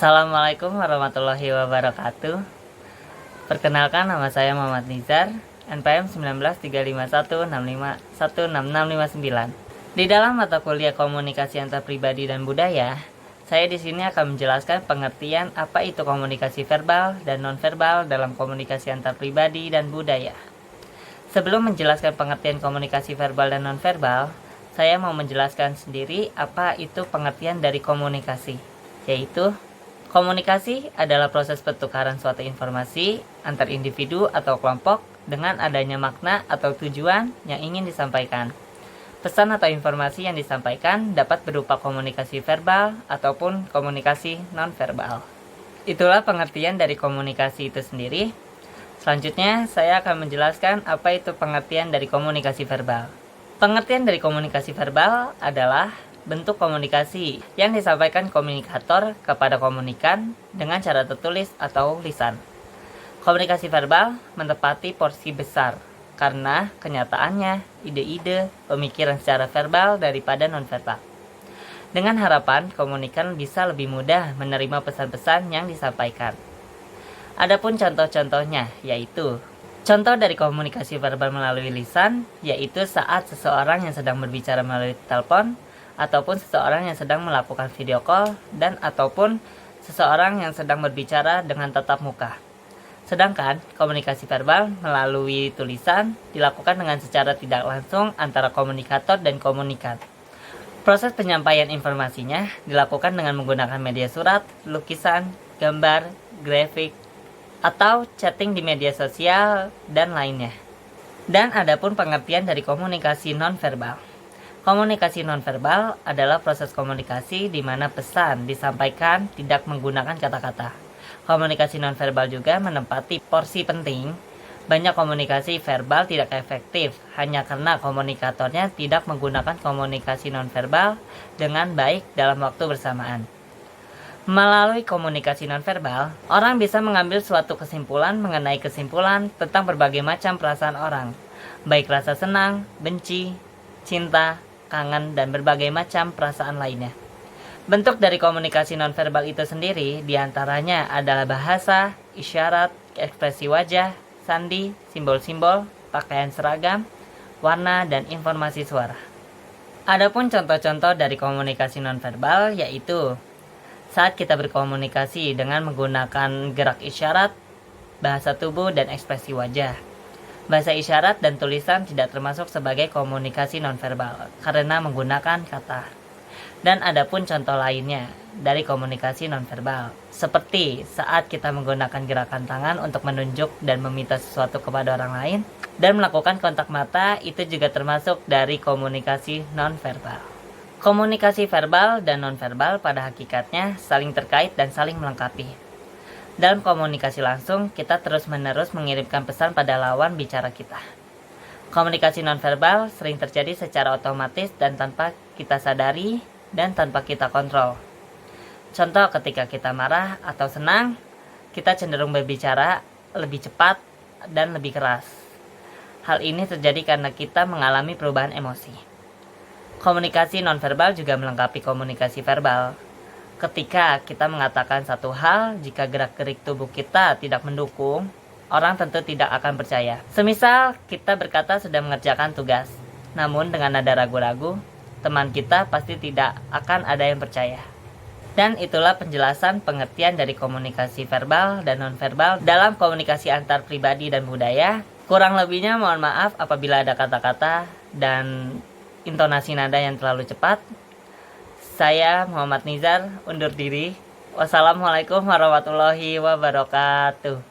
Assalamualaikum warahmatullahi wabarakatuh. Perkenalkan, nama saya Muhammad Nizar, NPM 1935165166659. Di dalam mata kuliah Komunikasi Antar Pribadi dan Budaya, saya di sini akan menjelaskan pengertian apa itu komunikasi verbal dan nonverbal dalam komunikasi antar pribadi dan budaya. Sebelum menjelaskan pengertian komunikasi verbal dan nonverbal, saya mau menjelaskan sendiri apa itu pengertian dari komunikasi, yaitu komunikasi adalah proses pertukaran suatu informasi antar individu atau kelompok dengan adanya makna atau tujuan yang ingin disampaikan. Pesan atau informasi yang disampaikan dapat berupa komunikasi verbal ataupun komunikasi nonverbal. Itulah pengertian dari komunikasi itu sendiri. Selanjutnya, saya akan menjelaskan apa itu pengertian dari komunikasi verbal. Pengertian dari komunikasi verbal adalah bentuk komunikasi yang disampaikan komunikator kepada komunikan dengan cara tertulis atau lisan. Komunikasi verbal menempati porsi besar karena kenyataannya ide-ide pemikiran secara verbal daripada nonverbal. Dengan harapan komunikan bisa lebih mudah menerima pesan-pesan yang disampaikan. Adapun contoh-contohnya yaitu contoh dari komunikasi verbal melalui lisan, yaitu saat seseorang yang sedang berbicara melalui telepon, ataupun seseorang yang sedang melakukan video call, dan ataupun seseorang yang sedang berbicara dengan tatap muka. Sedangkan komunikasi verbal melalui tulisan dilakukan dengan secara tidak langsung antara komunikator dan komunikan. Proses penyampaian informasinya dilakukan dengan menggunakan media surat, lukisan, gambar, grafik, atau chatting di media sosial, dan lainnya. Dan adapun pengertian dari komunikasi nonverbal. Komunikasi nonverbal adalah proses komunikasi di mana pesan disampaikan tidak menggunakan kata-kata. Komunikasi nonverbal juga menempati porsi penting. Banyak komunikasi verbal tidak efektif hanya karena komunikatornya tidak menggunakan komunikasi nonverbal dengan baik dalam waktu bersamaan. Melalui komunikasi nonverbal, orang bisa mengambil suatu kesimpulan mengenai kesimpulan tentang berbagai macam perasaan orang, baik rasa senang, benci, cinta, kangen, dan berbagai macam perasaan lainnya. Bentuk dari komunikasi nonverbal itu sendiri diantaranya adalah bahasa, isyarat, ekspresi wajah, sandi, simbol-simbol, pakaian seragam, warna, dan informasi suara. Adapun contoh-contoh dari komunikasi nonverbal yaitu saat kita berkomunikasi dengan menggunakan gerak isyarat, bahasa tubuh, dan ekspresi wajah. Bahasa isyarat dan tulisan tidak termasuk sebagai komunikasi nonverbal karena menggunakan kata. Dan adapun contoh lainnya dari komunikasi nonverbal, seperti saat kita menggunakan gerakan tangan untuk menunjuk dan meminta sesuatu kepada orang lain, dan melakukan kontak mata, itu juga termasuk dari komunikasi nonverbal. Komunikasi verbal dan nonverbal pada hakikatnya saling terkait dan saling melengkapi. Dalam komunikasi langsung, kita terus-menerus mengirimkan pesan pada lawan bicara kita. Komunikasi nonverbal sering terjadi secara otomatis dan tanpa kita sadari dan tanpa kita kontrol. Contoh ketika kita marah atau senang, kita cenderung berbicara lebih cepat dan lebih keras. Hal ini terjadi karena kita mengalami perubahan emosi. Komunikasi nonverbal juga melengkapi komunikasi verbal. Ketika kita mengatakan satu hal, jika gerak-gerik tubuh kita tidak mendukung, orang tentu tidak akan percaya. Semisal kita berkata sudah mengerjakan tugas, namun dengan nada ragu-ragu, teman kita pasti tidak akan ada yang percaya. Dan itulah penjelasan pengertian dari komunikasi verbal dan nonverbal dalam komunikasi antar pribadi dan budaya. Kurang lebihnya mohon maaf apabila ada kata-kata dan intonasi nada yang terlalu cepat. Saya Muhammad Nizar undur diri. Wassalamualaikum warahmatullahi wabarakatuh.